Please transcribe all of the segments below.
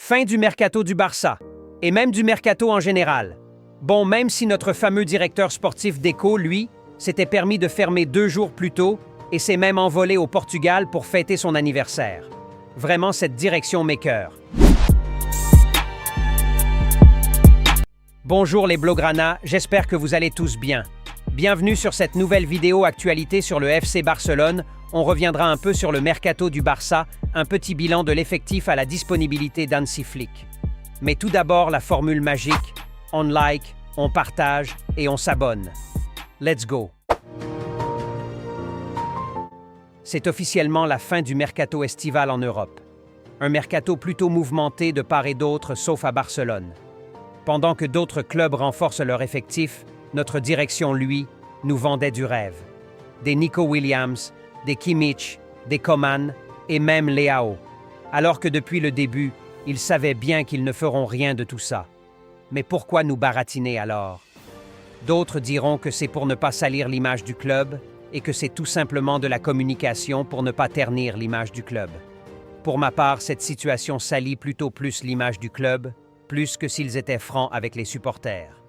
Fin du mercato du Barça, et même du mercato en général. Bon, même si notre fameux directeur sportif Deco, lui, s'était permis de fermer 2 jours plus tôt et s'est même envolé au Portugal pour fêter son anniversaire. Vraiment, cette direction m'écœure. Bonjour les Blaugrana, j'espère que vous allez tous bien. Bienvenue sur cette nouvelle vidéo actualité sur le FC Barcelone. On reviendra un peu sur le mercato du Barça, un petit bilan de l'effectif à la disponibilité d'Hansi Flick. Mais tout d'abord, la formule magique, on like, on partage et on s'abonne. Let's go! C'est officiellement la fin du mercato estival en Europe. Un mercato plutôt mouvementé de part et d'autre, sauf à Barcelone. Pendant que d'autres clubs renforcent leur effectif, notre direction, lui, nous vendait du rêve. Des Nico Williams, des Kimmich, des Coman et même Leao. Alors que depuis le début, ils savaient bien qu'ils ne feront rien de tout ça. Mais pourquoi nous baratiner alors? D'autres diront que c'est pour ne pas salir l'image du club et que c'est tout simplement de la communication pour ne pas ternir l'image du club. Pour ma part, cette situation salit plutôt plus l'image du club, plus que s'ils étaient francs avec les supporters.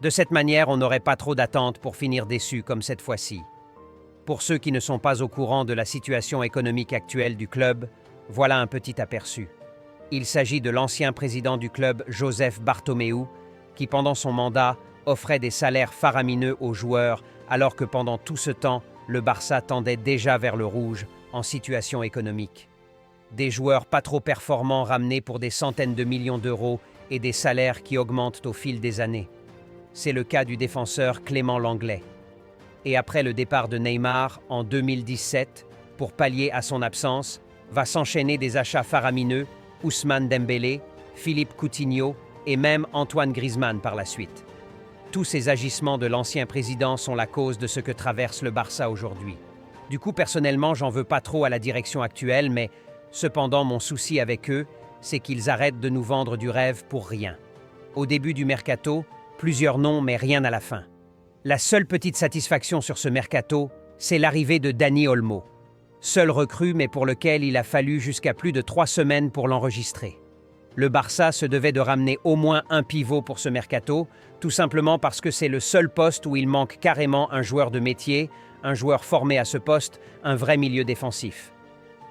De cette manière, on n'aurait pas trop d'attentes pour finir déçus comme cette fois-ci. Pour ceux qui ne sont pas au courant de la situation économique actuelle du club, voilà un petit aperçu. Il s'agit de l'ancien président du club, Joseph Bartomeu, qui pendant son mandat offrait des salaires faramineux aux joueurs, alors que pendant tout ce temps, le Barça tendait déjà vers le rouge en situation économique. Des joueurs pas trop performants ramenés pour des centaines de millions d'euros et des salaires qui augmentent au fil des années. C'est le cas du défenseur Clément Lenglet. Et après le départ de Neymar en 2017, pour pallier à son absence, va s'enchaîner des achats faramineux, Ousmane Dembélé, Philippe Coutinho et même Antoine Griezmann par la suite. Tous ces agissements de l'ancien président sont la cause de ce que traverse le Barça aujourd'hui. Du coup, personnellement, j'en veux pas trop à la direction actuelle, mais cependant, mon souci avec eux, c'est qu'ils arrêtent de nous vendre du rêve pour rien. Au début du mercato, plusieurs noms, mais rien à la fin. La seule petite satisfaction sur ce mercato, c'est l'arrivée de Dani Olmo. Seul recrue, mais pour lequel il a fallu jusqu'à plus de 3 semaines pour l'enregistrer. Le Barça se devait de ramener au moins un pivot pour ce mercato, tout simplement parce que c'est le seul poste où il manque carrément un joueur de métier, un joueur formé à ce poste, un vrai milieu défensif.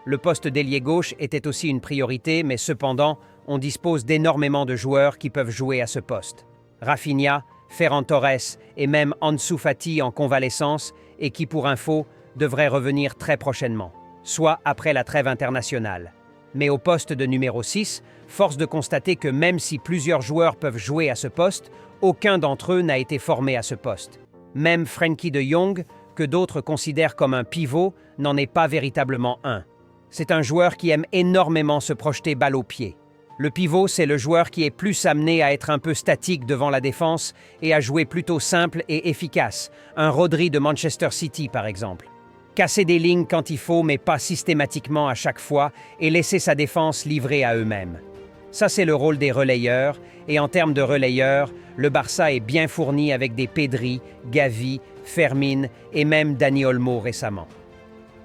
Le poste d'ailier gauche était aussi une priorité, mais cependant, on dispose d'énormément de joueurs qui peuvent jouer à ce poste. Rafinha, Ferran Torres et même Ansu Fati en convalescence et qui, pour info, devrait revenir très prochainement, soit après la trêve internationale. Mais au poste de numéro 6, force de constater que même si plusieurs joueurs peuvent jouer à ce poste, aucun d'entre eux n'a été formé à ce poste. Même Frenkie de Jong, que d'autres considèrent comme un pivot, n'en est pas véritablement un. C'est un joueur qui aime énormément se projeter balle au pied. Le pivot, c'est le joueur qui est plus amené à être un peu statique devant la défense et à jouer plutôt simple et efficace, un Rodri de Manchester City par exemple. Casser des lignes quand il faut, mais pas systématiquement à chaque fois, et laisser sa défense livrée à eux-mêmes. Ça, c'est le rôle des relayeurs, et en termes de relayeurs, le Barça est bien fourni avec des Pedri, Gavi, Fermin et même Dani Olmo récemment.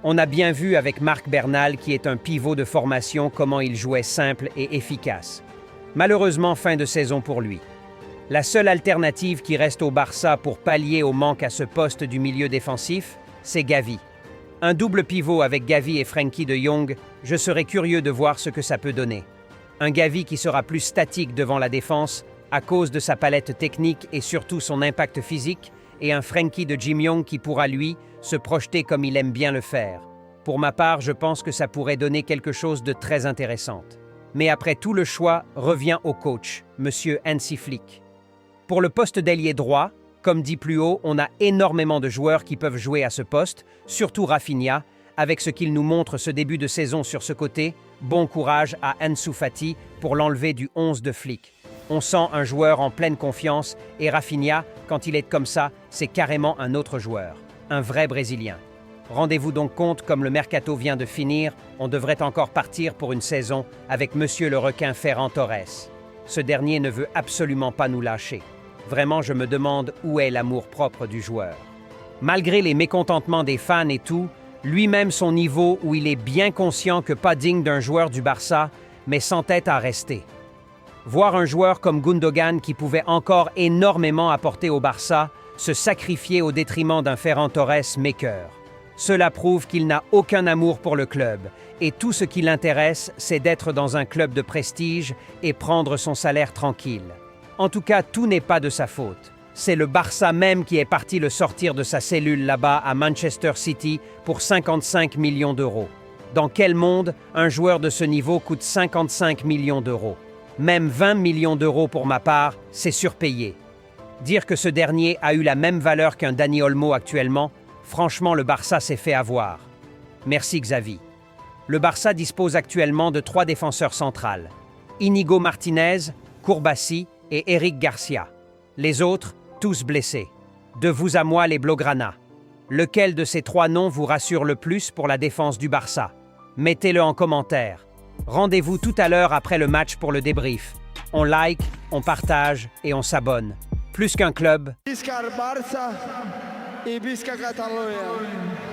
On a bien vu avec Marc Bernal, qui est un pivot de formation, comment il jouait simple et efficace. Malheureusement, fin de saison pour lui. La seule alternative qui reste au Barça pour pallier au manque à ce poste du milieu défensif, c'est Gavi. Un double pivot avec Gavi et Frenkie de Jong, je serais curieux de voir ce que ça peut donner. Un Gavi qui sera plus statique devant la défense à cause de sa palette technique et surtout son impact physique, et un Frenkie de Jong qui pourra, lui, se projeter comme il aime bien le faire. Pour ma part, je pense que ça pourrait donner quelque chose de très intéressant. Mais après tout, le choix revient au coach, Monsieur Hansi Flick. Pour le poste d'ailier droit, comme dit plus haut, on a énormément de joueurs qui peuvent jouer à ce poste, surtout Rafinha, avec ce qu'il nous montre ce début de saison sur ce côté. Bon courage à Ansu Fati pour l'enlever du 11 de Flick. On sent un joueur en pleine confiance et Rafinha, quand il est comme ça, c'est carrément un autre joueur, un vrai Brésilien. Rendez-vous donc compte, comme le mercato vient de finir, on devrait encore partir pour une saison avec Monsieur le requin Ferran Torres. Ce dernier ne veut absolument pas nous lâcher. Vraiment, je me demande où est l'amour-propre du joueur. Malgré les mécontentements des fans et tout, lui-même son niveau où il est bien conscient que pas digne d'un joueur du Barça, mais sans tête à rester. Voir un joueur comme Gundogan qui pouvait encore énormément apporter au Barça se sacrifier au détriment d'un Ferran Torres m'écœure. Cela prouve qu'il n'a aucun amour pour le club et tout ce qui l'intéresse, c'est d'être dans un club de prestige et prendre son salaire tranquille. En tout cas, tout n'est pas de sa faute. C'est le Barça même qui est parti le sortir de sa cellule là-bas à Manchester City pour 55 millions d'euros. Dans quel monde un joueur de ce niveau coûte 55 millions d'euros? Même 20 millions d'euros pour ma part, c'est surpayé. Dire que ce dernier a eu la même valeur qu'un Dani Olmo actuellement, franchement le Barça s'est fait avoir. Merci Xavi. Le Barça dispose actuellement de 3 défenseurs centrales. Inigo Martinez, Kourbassi et Eric Garcia. Les autres, tous blessés. De vous à moi les Blaugrana. Lequel de ces 3 noms vous rassure le plus pour la défense du Barça? Mettez-le en commentaire. Rendez-vous tout à l'heure après le match pour le débrief. On like, on partage et on s'abonne. Plus qu'un club. Visca Barça et Visca Catalunya.